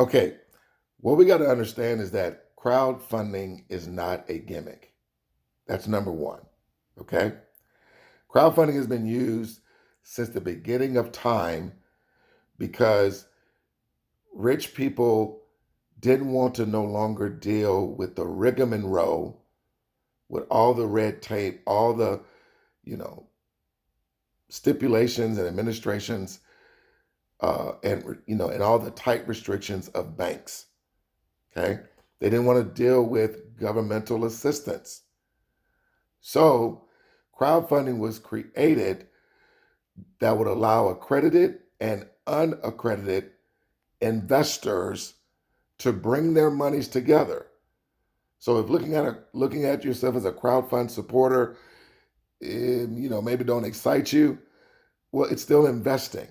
Okay, what we got to understand is that crowdfunding is not a gimmick. That's number one. Okay? Crowdfunding has been used since the beginning of time because rich people didn't want to no longer deal with the rigmarole, with all the red tape, all the, you know, stipulations and administrations, and all the tight restrictions of banks. Okay, they didn't want to deal with governmental assistance, so crowdfunding was created that would allow accredited and unaccredited investors to bring their monies together. So if looking at yourself as a crowdfund supporter, maybe don't excite you, well, it's still investing.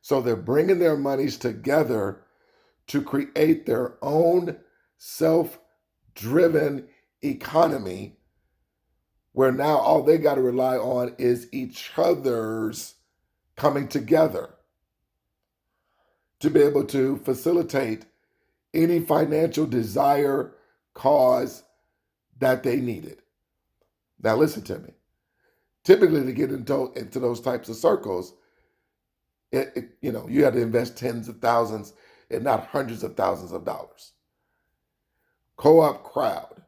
So they're bringing their monies together to create their own self-driven economy where now all they got to rely on is each other's coming together to be able to facilitate any financial desire, cause that they needed. Now listen to me. Typically, to get into those types of circles, you had to invest tens of thousands, if not hundreds of thousands of dollars. Co-op Crowd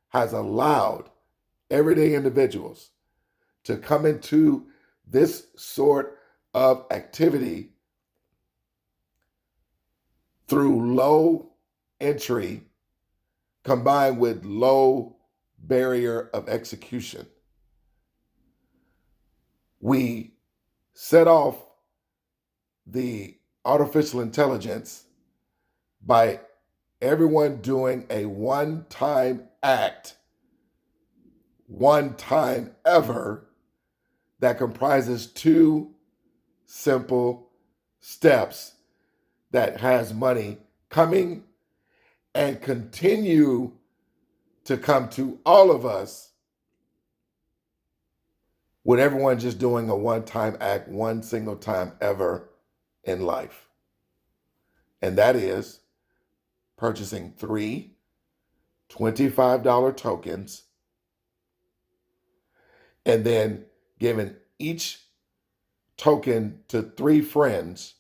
has allowed everyday individuals to come into this sort of activity through low entry combined with low barrier of execution. We set off the artificial intelligence by everyone doing a one-time act, one time ever, that comprises two simple steps that has money coming and continue to come to all of us with everyone just doing a one-time act, one single time ever in life. And that is purchasing 3 $25 tokens and then giving each token to 3 friends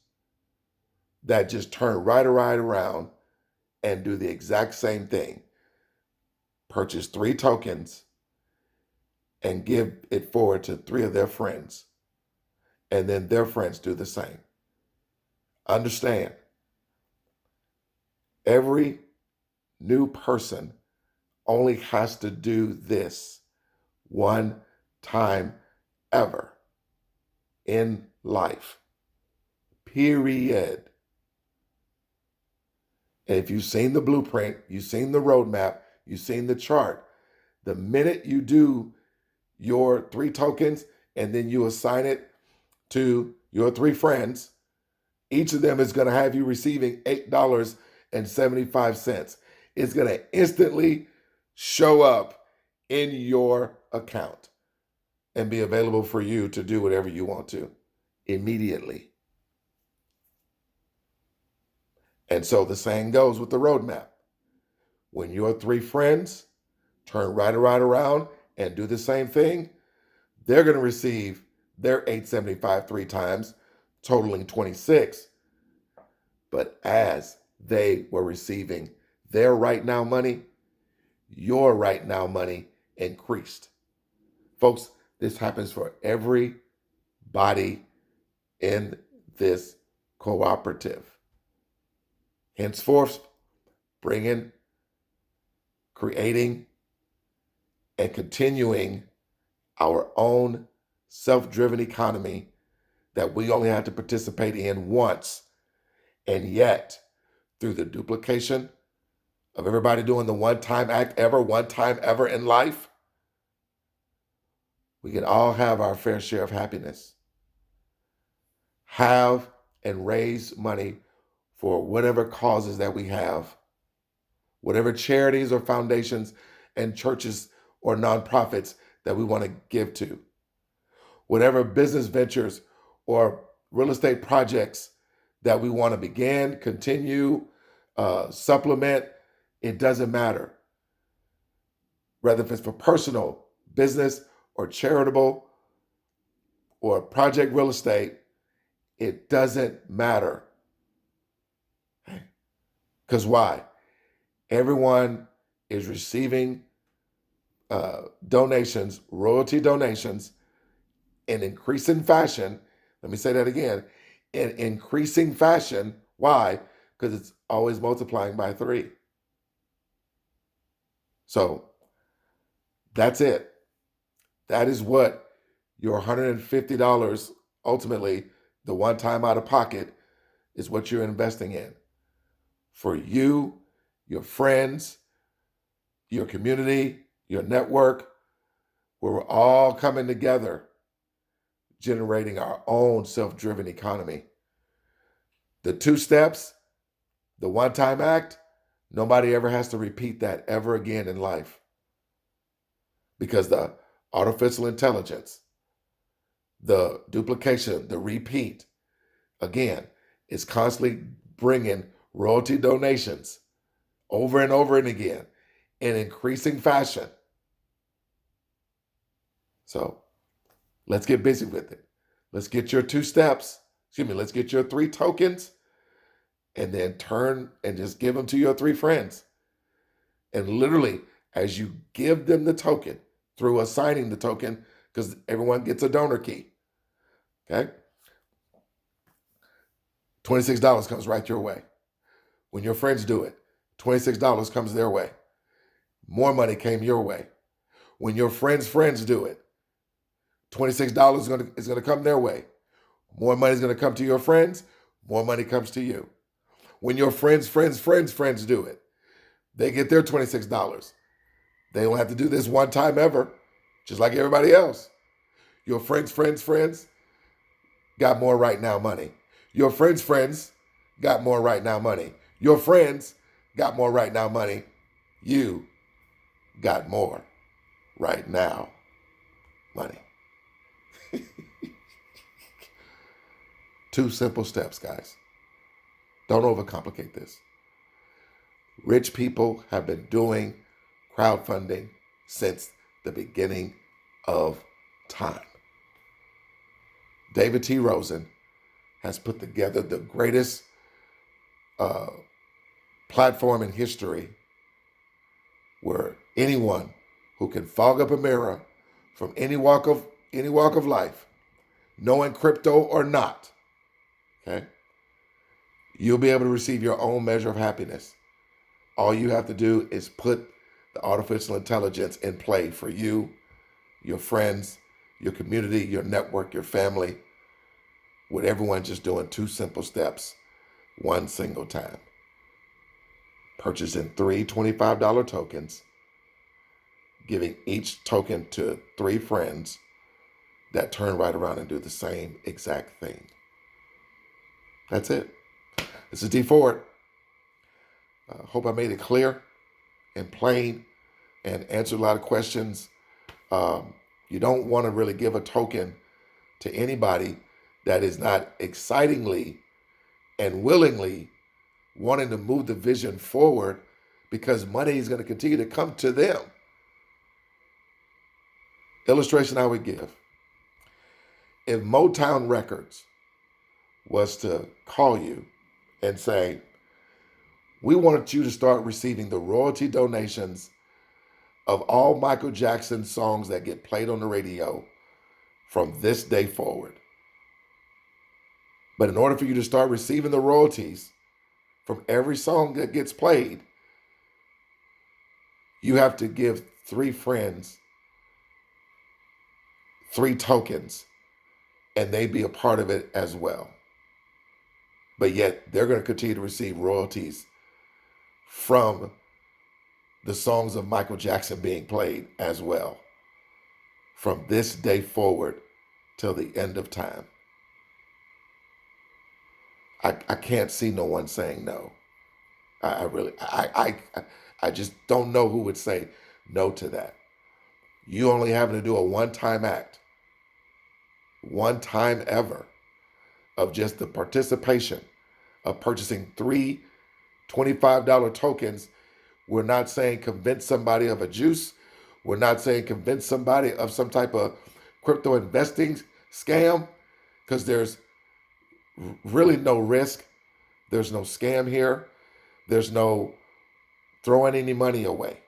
that just turn right around and do the exact same thing. Purchase 3 tokens and give it forward to 3 of their friends. And then their friends do the same. Understand, every new person only has to do this one time ever in life. Period. And if you've seen the blueprint, you've seen the roadmap, you've seen the chart, the minute you do your 3 tokens and then you assign it to your 3 friends, each of them is going to have you receiving $8.75. It's going to instantly show up in your account and be available for you to do whatever you want to immediately. And so the saying goes with the roadmap. When your 3 friends turn right around and do the same thing, they're going to receive their $8.75 3 times, totaling 26. But as they were receiving their right now money, your right now money increased. Folks, this happens for everybody in this cooperative. Henceforth, creating, and continuing our own self-driven economy that we only have to participate in once. And yet, through the duplication of everybody doing the one time ever in life, we can all have our fair share of happiness. Have and raise money for whatever causes that we have, whatever charities or foundations and churches or nonprofits that we want to give to, whatever business ventures or real estate projects that we want to begin, continue, supplement, it doesn't matter. Whether if it's for personal, business, or charitable, or project real estate, it doesn't matter. Because why? Everyone is receiving donations, royalty donations, in increasing fashion. Let me say that again. In increasing fashion. Why? Because it's always multiplying by 3. So that's it. That is what your $150, ultimately, the one time out of pocket, is what you're investing in. For you, your friends, your community, your network, where we're all coming together, generating our own self-driven economy. The 2 steps, the one-time act, nobody ever has to repeat that ever again in life. Because the artificial intelligence, the duplication, the repeat, again, is constantly bringing royalty donations over and over and again in increasing fashion. So let's get busy with it. Let's get your 2 steps. Let's get your 3 tokens, and then turn and just give them to your 3 friends. And literally, as you give them the token, through assigning the token, because everyone gets a donor key, okay? $26 comes right your way. When your friends do it, $26 comes their way. More money came your way. When your friends' friends do it, $26 is going to come their way. More money is going to come to your friends. More money comes to you. When your friends' friends do it, they get their $26. They don't have to do this one time ever, just like everybody else. Your friends got more right now money. Your friends got more right now money. Your friends got more right now money. You got more right now money. 2 simple steps, guys. Don't overcomplicate this. Rich people have been doing crowdfunding since the beginning of time. David T. Rosen has put together the greatest platform in history where anyone who can fog up a mirror from any walk of life, knowing crypto or not, okay, you'll be able to receive your own measure of happiness. All you have to do is put the artificial intelligence in play for you, your friends, your community, your network, your family, with everyone just doing 2 simple steps, one single time. Purchasing 3 $25 tokens, giving each token to 3 friends that turn right around and do the same exact thing. That's it. This is D. Ford. Hope I made it clear and plain and answered a lot of questions. You don't want to really give a token to anybody that is not excitingly and willingly wanting to move the vision forward, because money is going to continue to come to them. Illustration I would give. If Motown Records was to call you and say, we wanted you to start receiving the royalty donations of all Michael Jackson songs that get played on the radio from this day forward. But in order for you to start receiving the royalties from every song that gets played, you have to give 3 friends 3 tokens, and they be a part of it as well. But yet they're going to continue to receive royalties from the songs of Michael Jackson being played as well, from this day forward till the end of time. I can't see no one saying no. I just don't know who would say no to that. You only having to do a one-time act, one time ever, of just the participation of purchasing three $25 tokens. We're not saying convince somebody of a juice. We're not saying convince somebody of some type of crypto investing scam, because there's really no risk. There's no scam here. There's no throwing any money away.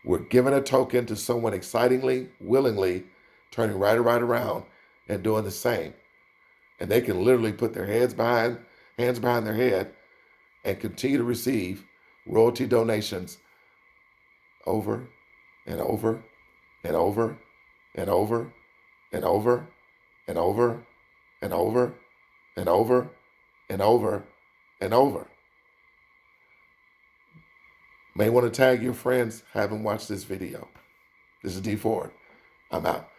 We're giving a token to someone excitingly, willingly, turning right around and doing the same. And they can literally put their hands behind their head and continue to receive royalty donations over and over and over and over and over and over and over and over and over and over. May want to tag your friends. Haven't watched this video. This is 𝙆.𝙨. I'm out.